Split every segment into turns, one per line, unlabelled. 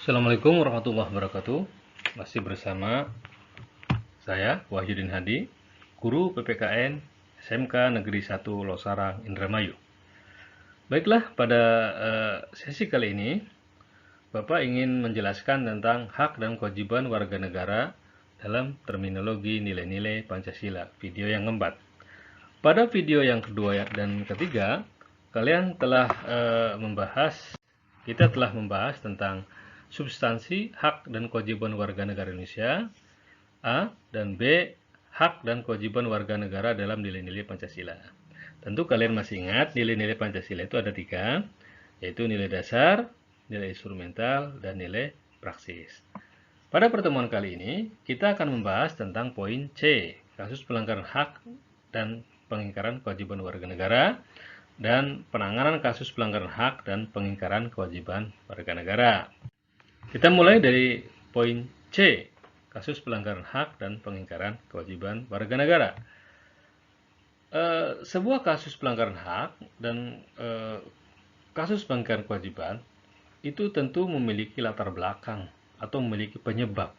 Assalamualaikum warahmatullahi wabarakatuh. Masih bersama saya Wahyudin Hadi, guru PPKN SMK Negeri 1 Losarang, Indramayu. Baiklah, pada sesi kali ini Bapak ingin menjelaskan tentang hak dan kewajiban warga negara dalam terminologi nilai-nilai Pancasila, video yang keempat. Pada video yang kedua dan ketiga, kita telah membahas tentang substansi hak dan kewajiban warga negara Indonesia, A, dan B, hak dan kewajiban warga negara dalam nilai-nilai Pancasila. Tentu kalian masih ingat nilai-nilai Pancasila itu ada 3, yaitu nilai dasar, nilai instrumental, dan nilai praksis. Pada pertemuan kali ini, kita akan membahas tentang poin C, kasus pelanggaran hak dan pengingkaran kewajiban warga negara, dan penanganan kasus pelanggaran hak dan pengingkaran kewajiban warga negara. Kita mulai dari poin C, kasus pelanggaran hak dan pengingkaran kewajiban warga negara. Sebuah kasus pelanggaran hak dan kasus pengingkaran kewajiban itu tentu memiliki latar belakang atau memiliki penyebab.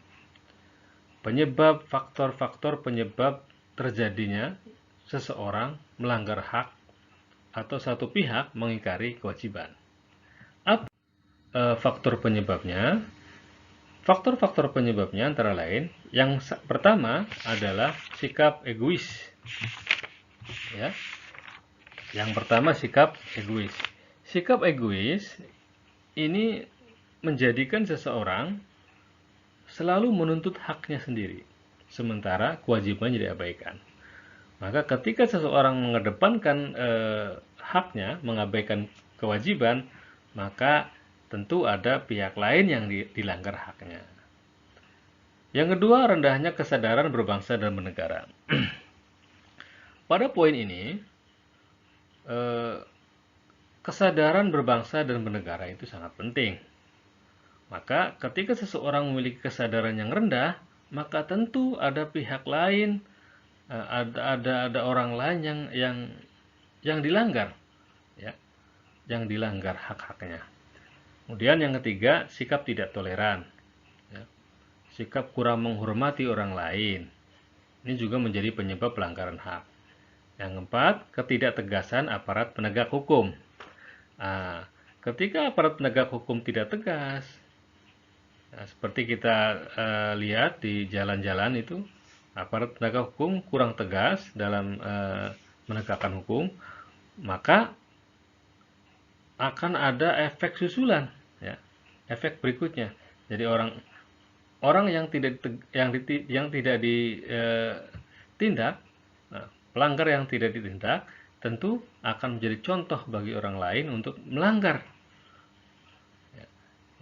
Faktor-faktor penyebab terjadinya seseorang melanggar hak atau satu pihak mengingkari kewajiban. Apa faktor penyebabnya? Faktor-faktor penyebabnya antara lain, yang pertama adalah sikap egois. Ya. Yang pertama sikap egois. Sikap egois ini menjadikan seseorang selalu menuntut haknya sendiri, sementara kewajibannya diabaikan. Maka ketika seseorang mengedepankan haknya, mengabaikan kewajiban, maka tentu ada pihak lain yang dilanggar haknya. Yang kedua, rendahnya kesadaran berbangsa dan bernegara. Pada poin ini, kesadaran berbangsa dan bernegara itu sangat penting. Maka ketika seseorang memiliki kesadaran yang rendah, maka tentu ada pihak lain, ada orang lain yang dilanggar, ya, yang dilanggar hak-haknya. Kemudian yang ketiga, sikap tidak toleran, ya. Sikap kurang menghormati orang lain. Ini juga menjadi penyebab pelanggaran hak. Yang keempat, ketidaktegasan aparat penegak hukum. Nah, ketika aparat penegak hukum tidak tegas, seperti kita lihat di jalan-jalan itu, aparat penegak hukum kurang tegas dalam menegakkan hukum, maka akan ada efek susulan, ya, efek berikutnya. Jadi orang yang tidak ditindak, pelanggar yang tidak ditindak, tentu akan menjadi contoh bagi orang lain untuk melanggar.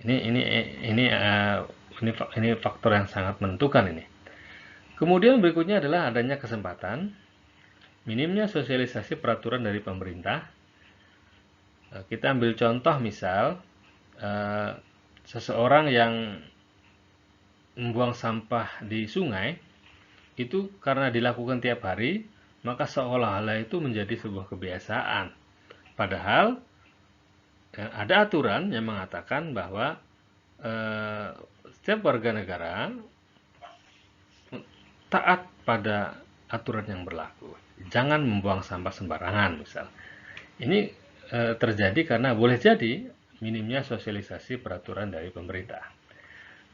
Ini faktor yang sangat menentukan ini. Kemudian berikutnya adalah adanya kesempatan, minimnya sosialisasi peraturan dari pemerintah. Kita ambil contoh misal seseorang yang membuang sampah di sungai itu karena dilakukan tiap hari, maka seolah-olah itu menjadi sebuah kebiasaan. Padahal ada aturan yang mengatakan bahwa setiap warga negara taat pada aturan yang berlaku. Jangan membuang sampah sembarangan misal. Ini terjadi karena boleh jadi minimnya sosialisasi peraturan dari pemerintah.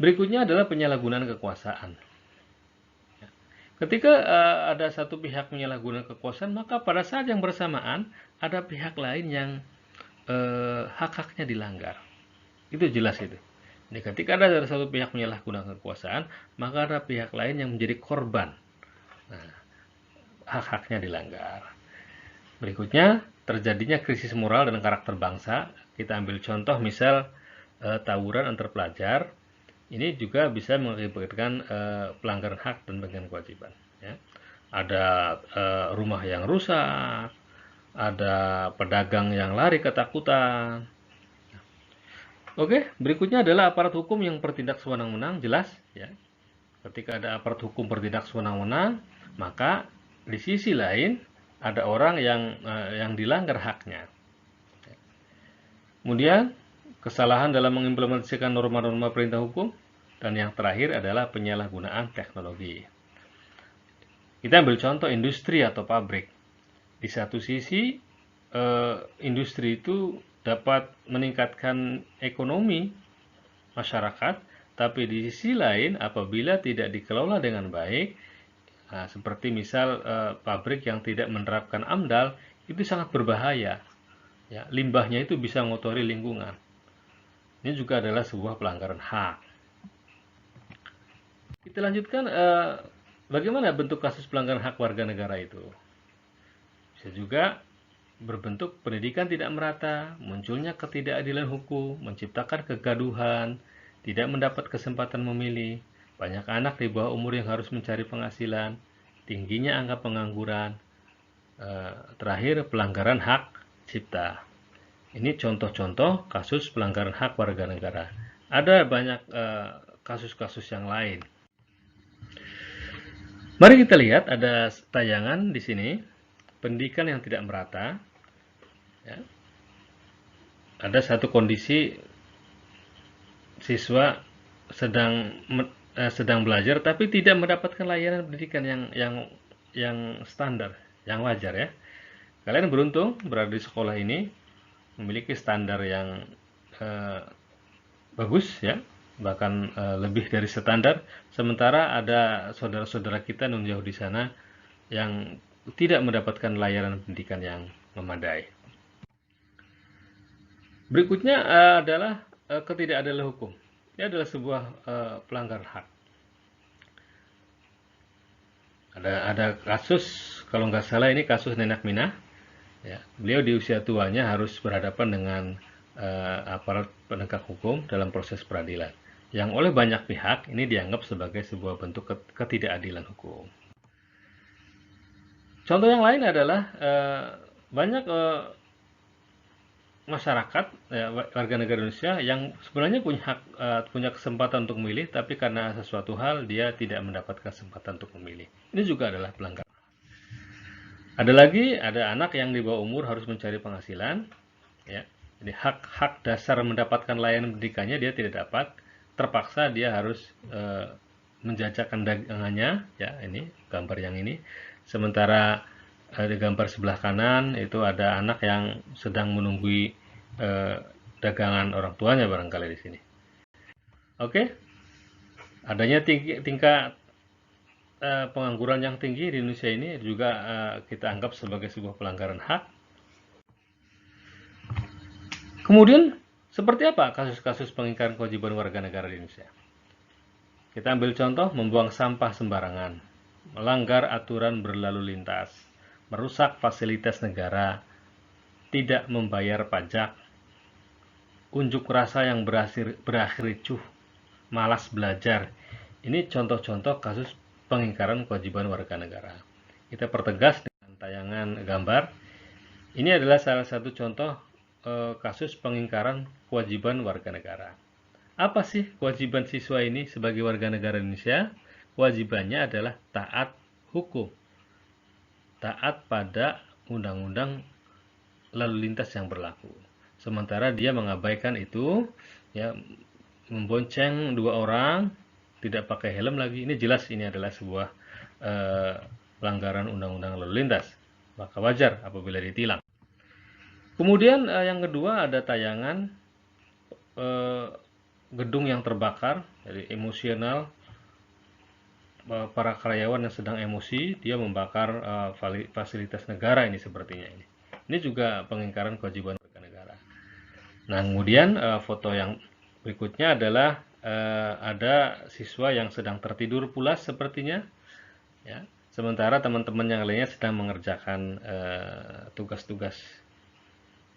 Berikutnya adalah penyalahgunaan kekuasaan. Ketika ada satu pihak menyalahgunakan kekuasaan, maka pada saat yang bersamaan ada pihak lain yang hak-haknya dilanggar. Itu jelas itu. Jadi ketika ada satu pihak menyalahgunakan kekuasaan, maka ada pihak lain yang menjadi korban. Nah, hak-haknya dilanggar. Berikutnya, terjadinya krisis moral dan karakter bangsa. Kita ambil contoh misal tawuran antar pelajar. Ini juga bisa mengakibatkan pelanggaran hak dan pengingkaran kewajiban. Ya. Ada rumah yang rusak, ada pedagang yang lari ketakutan. Oke, berikutnya adalah aparat hukum yang bertindak sewenang-wenang, jelas. Ya. Ketika ada aparat hukum bertindak sewenang-wenang, maka di sisi lain ada orang yang dilanggar haknya. Kemudian kesalahan dalam mengimplementasikan norma-norma perintah hukum, dan yang terakhir adalah penyalahgunaan teknologi. Kita ambil contoh industri atau pabrik. Di satu sisi, industri itu dapat meningkatkan ekonomi masyarakat, tapi di sisi lain apabila tidak dikelola dengan baik, seperti misal pabrik yang tidak menerapkan AMDAL, itu sangat berbahaya. Ya, limbahnya itu bisa mengotori lingkungan. Ini juga adalah sebuah pelanggaran hak. Kita lanjutkan, bagaimana bentuk kasus pelanggaran hak warga negara itu? Bisa juga berbentuk pendidikan tidak merata, munculnya ketidakadilan hukum, menciptakan kegaduhan, tidak mendapat kesempatan memilih, banyak anak di bawah umur yang harus mencari penghasilan, tingginya angka pengangguran, terakhir pelanggaran hak cipta. Ini contoh-contoh kasus pelanggaran hak warga negara. Ada banyak kasus-kasus yang lain. Mari kita lihat, ada tayangan di sini, pendidikan yang tidak merata. Ya. Ada satu kondisi siswa sedang belajar tapi tidak mendapatkan layanan pendidikan yang standar, yang wajar ya. Kalian beruntung berada di sekolah ini, memiliki standar yang bagus ya, bahkan lebih dari standar. Sementara ada saudara-saudara kita yang jauh di sana yang tidak mendapatkan layanan pendidikan yang memadai. Berikutnya adalah ketidakadilan hukum. Ini adalah sebuah pelanggaran hak. Ada kasus, kalau nggak salah ini kasus Nenek Minah. Ya, beliau di usia tuanya harus berhadapan dengan aparat penegak hukum dalam proses peradilan, yang oleh banyak pihak ini dianggap sebagai sebuah bentuk ketidakadilan hukum. Contoh yang lain adalah banyak masyarakat, warga negara Indonesia yang sebenarnya punya kesempatan untuk memilih, tapi karena sesuatu hal dia tidak mendapatkan kesempatan untuk memilih. Ini juga adalah pelanggaran. Ada anak yang di bawah umur harus mencari penghasilan, ya. Jadi hak dasar mendapatkan layanan pendidikannya dia tidak dapat, terpaksa dia harus menjajakan dagangannya, ya ini gambar yang ini. Sementara di gambar sebelah kanan itu ada anak yang sedang menunggui dagangan orang tuanya barangkali di sini. Oke, adanya tingkat pengangguran yang tinggi di Indonesia ini juga kita anggap sebagai sebuah pelanggaran hak. Kemudian seperti apa kasus-kasus pengingkaran kewajiban warga negara di Indonesia? Kita ambil contoh, membuang sampah sembarangan, melanggar aturan berlalu lintas, merusak fasilitas negara, tidak membayar pajak, unjuk rasa yang berakhir ricuh, malas belajar. Ini contoh-contoh kasus pengingkaran kewajiban warga negara. Kita pertegas dengan tayangan gambar. Ini adalah salah satu contoh kasus pengingkaran kewajiban warga negara. Apa sih kewajiban siswa ini sebagai warga negara Indonesia? Kewajibannya adalah taat hukum, taat pada undang-undang lalu lintas yang berlaku. Sementara dia mengabaikan itu, ya, membonceng dua orang, tidak pakai helm lagi. Ini jelas ini adalah sebuah pelanggaran undang-undang lalu lintas. Maka wajar apabila ditilang. Kemudian yang kedua ada tayangan gedung yang terbakar, jadi emosional, para karyawan yang sedang emosi, dia membakar fasilitas negara ini sepertinya ini. Ini juga pengingkaran kewajiban warga negara. Nah, kemudian foto yang berikutnya adalah ada siswa yang sedang tertidur pulas sepertinya, ya. Sementara teman-teman yang lainnya sedang mengerjakan tugas-tugas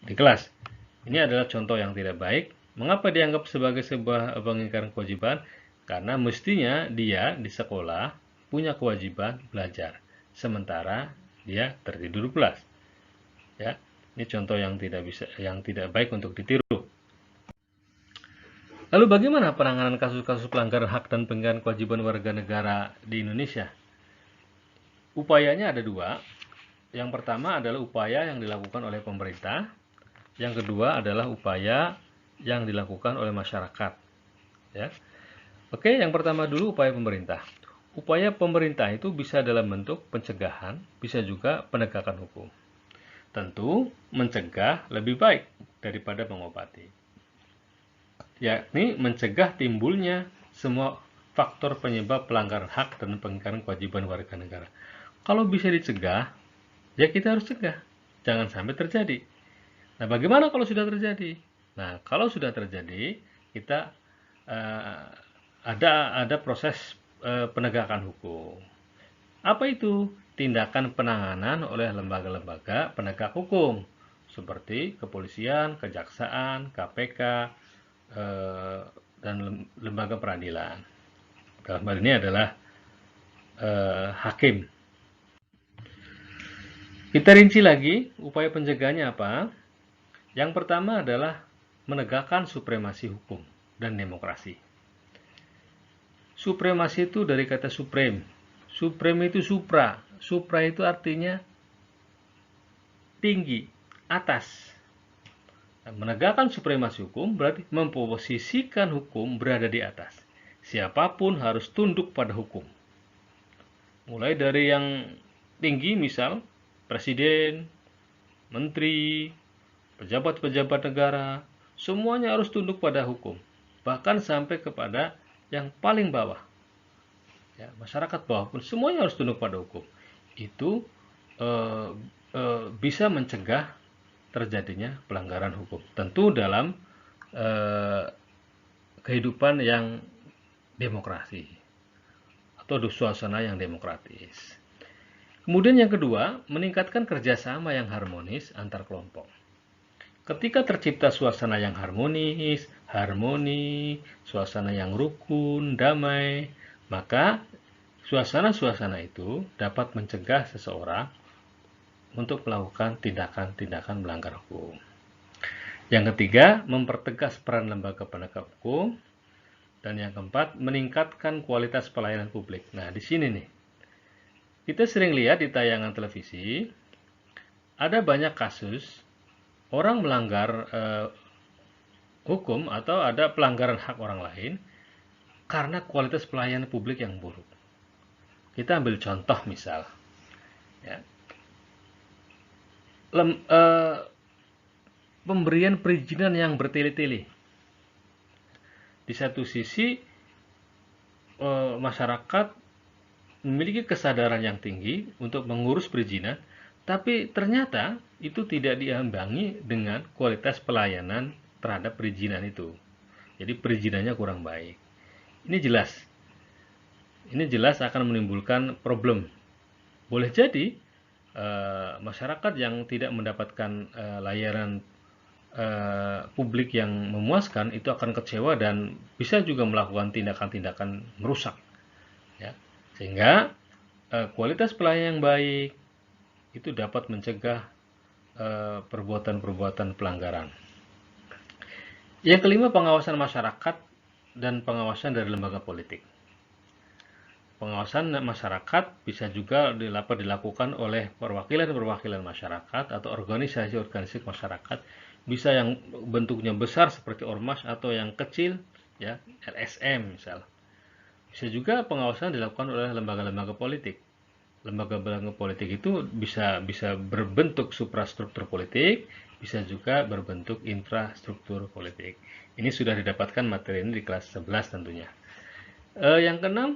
di kelas. Ini adalah contoh yang tidak baik. Mengapa dianggap sebagai sebuah pengingkaran kewajiban? Karena mestinya dia di sekolah punya kewajiban belajar, sementara dia tertidur pulas. Ya, ini contoh yang tidak baik untuk ditiru. Lalu bagaimana penanganan kasus-kasus pelanggaran hak dan pengingkaran kewajiban warga negara di Indonesia? Upayanya ada dua. Yang pertama adalah upaya yang dilakukan oleh pemerintah. Yang kedua adalah upaya yang dilakukan oleh masyarakat. Ya. Oke, yang pertama dulu upaya pemerintah. Upaya pemerintah itu bisa dalam bentuk pencegahan, bisa juga penegakan hukum. Tentu mencegah lebih baik daripada mengobati. Yakni mencegah timbulnya semua faktor penyebab pelanggaran hak dan pengingkaran kewajiban warga negara. Kalau bisa dicegah, ya kita harus cegah. Jangan sampai terjadi. Nah, bagaimana kalau sudah terjadi? Nah, kalau sudah terjadi, kita uh, ada proses penegakan hukum. Apa itu? Tindakan penanganan oleh lembaga-lembaga penegak hukum seperti kepolisian, kejaksaan, KPK, dan lembaga peradilan. Dalam hal ini adalah hakim. Kita rinci lagi upaya pencegahannya apa? Yang pertama adalah menegakkan supremasi hukum dan demokrasi. Supremasi itu dari kata supreme. Supreme itu supra. Supra itu artinya tinggi, atas. Menegakkan supremasi hukum berarti memposisikan hukum berada di atas. Siapapun harus tunduk pada hukum. Mulai dari yang tinggi, misal presiden, menteri, pejabat-pejabat negara, semuanya harus tunduk pada hukum. Bahkan sampai kepada yang paling bawah. Ya, masyarakat bawah pun semuanya harus tunduk pada hukum. Itu bisa mencegah terjadinya pelanggaran hukum. Tentu dalam kehidupan yang demokrasi atau suasana yang demokratis. Kemudian yang kedua, meningkatkan kerjasama yang harmonis antar kelompok. Ketika tercipta suasana yang harmonis, suasana yang rukun, damai, maka suasana-suasana itu dapat mencegah seseorang untuk melakukan tindakan-tindakan melanggar hukum. Yang ketiga, mempertegas peran lembaga penegak hukum. Dan yang keempat, meningkatkan kualitas pelayanan publik. Nah, di sini nih, kita sering lihat di tayangan televisi, ada banyak kasus orang melanggar hukum atau ada pelanggaran hak orang lain karena kualitas pelayanan publik yang buruk. Kita ambil contoh misal, ya, pemberian perizinan yang bertele-tele. Di satu sisi masyarakat memiliki kesadaran yang tinggi untuk mengurus perizinan, tapi ternyata itu tidak diimbangi dengan kualitas pelayanan terhadap perizinan itu. Jadi perizinannya kurang baik. Ini jelas akan menimbulkan problem. Boleh jadi masyarakat yang tidak mendapatkan layanan publik yang memuaskan itu akan kecewa dan bisa juga melakukan tindakan-tindakan merusak, ya. Sehingga kualitas pelayanan yang baik itu dapat mencegah perbuatan-perbuatan pelanggaran. Yang kelima, pengawasan masyarakat dan pengawasan dari lembaga politik. Pengawasan masyarakat bisa juga dapat dilakukan oleh perwakilan-perwakilan masyarakat atau organisasi-organisasi masyarakat, bisa yang bentuknya besar seperti ormas atau yang kecil, ya, LSM misal. Bisa juga pengawasan dilakukan oleh lembaga-lembaga politik. Lembaga-lembaga politik itu bisa berbentuk suprastruktur politik, bisa juga berbentuk infrastruktur politik. Ini sudah didapatkan materi ini di kelas 11 tentunya. Yang keenam,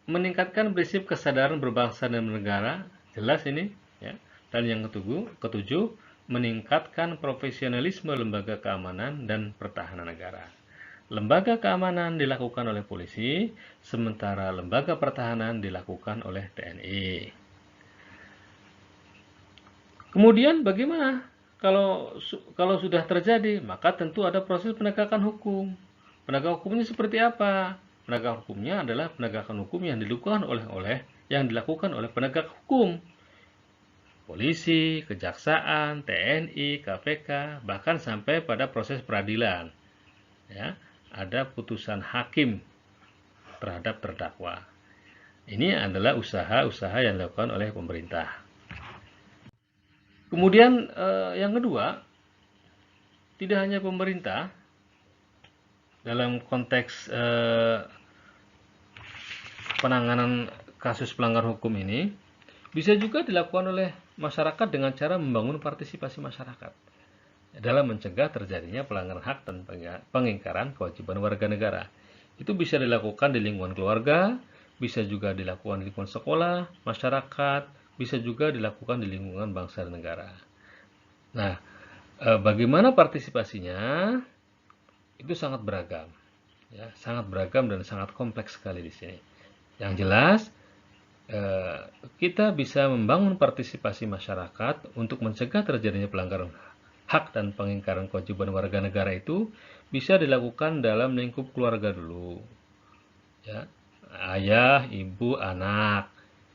meningkatkan prinsip kesadaran berbangsa dan bernegara, jelas ini, ya. Dan yang ketujuh, meningkatkan profesionalisme lembaga keamanan dan pertahanan negara. Lembaga keamanan dilakukan oleh polisi, sementara lembaga pertahanan dilakukan oleh TNI. Kemudian bagaimana kalau sudah terjadi? Maka tentu ada proses penegakan hukum. Penegak hukumnya seperti apa? Penegak hukumnya adalah penegakan hukum yang dilakukan oleh penegak hukum. Polisi, kejaksaan, TNI, KPK, bahkan sampai pada proses peradilan. Ya, ada putusan hakim terhadap terdakwa. Ini adalah usaha-usaha yang dilakukan oleh pemerintah. Kemudian yang kedua, tidak hanya pemerintah, dalam konteks penanganan kasus pelanggaran hukum ini bisa juga dilakukan oleh masyarakat dengan cara membangun partisipasi masyarakat dalam mencegah terjadinya pelanggaran hak dan pengingkaran kewajiban warga negara. Itu bisa dilakukan di lingkungan keluarga, bisa juga dilakukan di lingkungan sekolah, masyarakat, bisa juga dilakukan di lingkungan bangsa dan negara. Nah, bagaimana partisipasinya? Itu sangat beragam, ya, sangat beragam dan sangat kompleks sekali di sini. Yang jelas, kita bisa membangun partisipasi masyarakat untuk mencegah terjadinya pelanggaran hak dan pengingkaran kewajiban warga negara itu bisa dilakukan dalam lingkup keluarga dulu, ya, ayah, ibu, anak.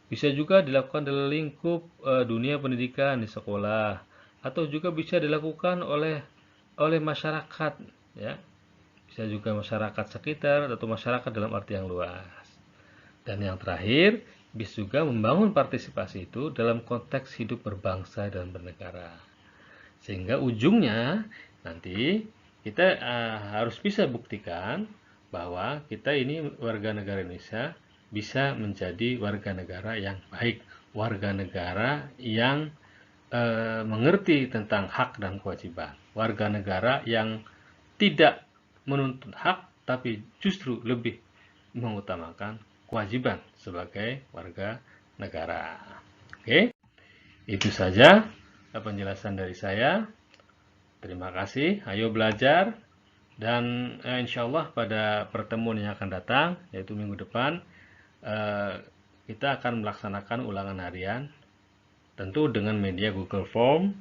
Bisa juga dilakukan dalam lingkup dunia pendidikan di sekolah, atau juga bisa dilakukan oleh masyarakat, ya. Bisa juga masyarakat sekitar atau masyarakat dalam arti yang luas. Dan yang terakhir, bisa juga membangun partisipasi itu dalam konteks hidup berbangsa dan bernegara. Sehingga ujungnya nanti kita harus bisa buktikan bahwa kita ini warga negara Indonesia bisa menjadi warga negara yang baik, warga negara yang mengerti tentang hak dan kewajiban, warga negara yang tidak menuntut hak tapi justru lebih mengutamakan kewajiban sebagai warga negara. Oke, itu saja penjelasan dari saya. Terima kasih, ayo belajar. Dan insya Allah pada pertemuan yang akan datang, yaitu minggu depan, kita akan melaksanakan ulangan harian, tentu dengan media Google Form,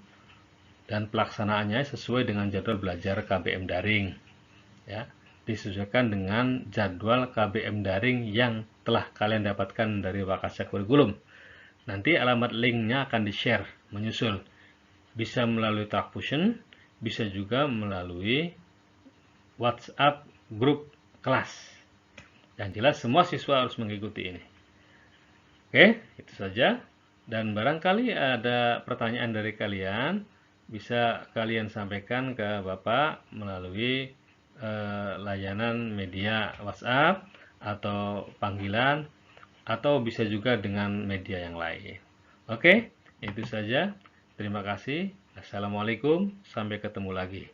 dan pelaksanaannya sesuai dengan jadwal belajar KBM daring, ya, disesuaikan dengan jadwal KBM daring yang telah kalian dapatkan dari Wakasya Kurikulum. Nanti alamat linknya akan di-share menyusul, bisa melalui Talkfusion, bisa juga melalui WhatsApp grup kelas. Yang jelas semua siswa harus mengikuti ini. Oke, itu saja. Dan barangkali ada pertanyaan dari kalian, bisa kalian sampaikan ke Bapak melalui layanan media WhatsApp atau panggilan, atau bisa juga dengan media yang lain. Oke, itu saja. Terima kasih. Assalamualaikum. Sampai ketemu lagi.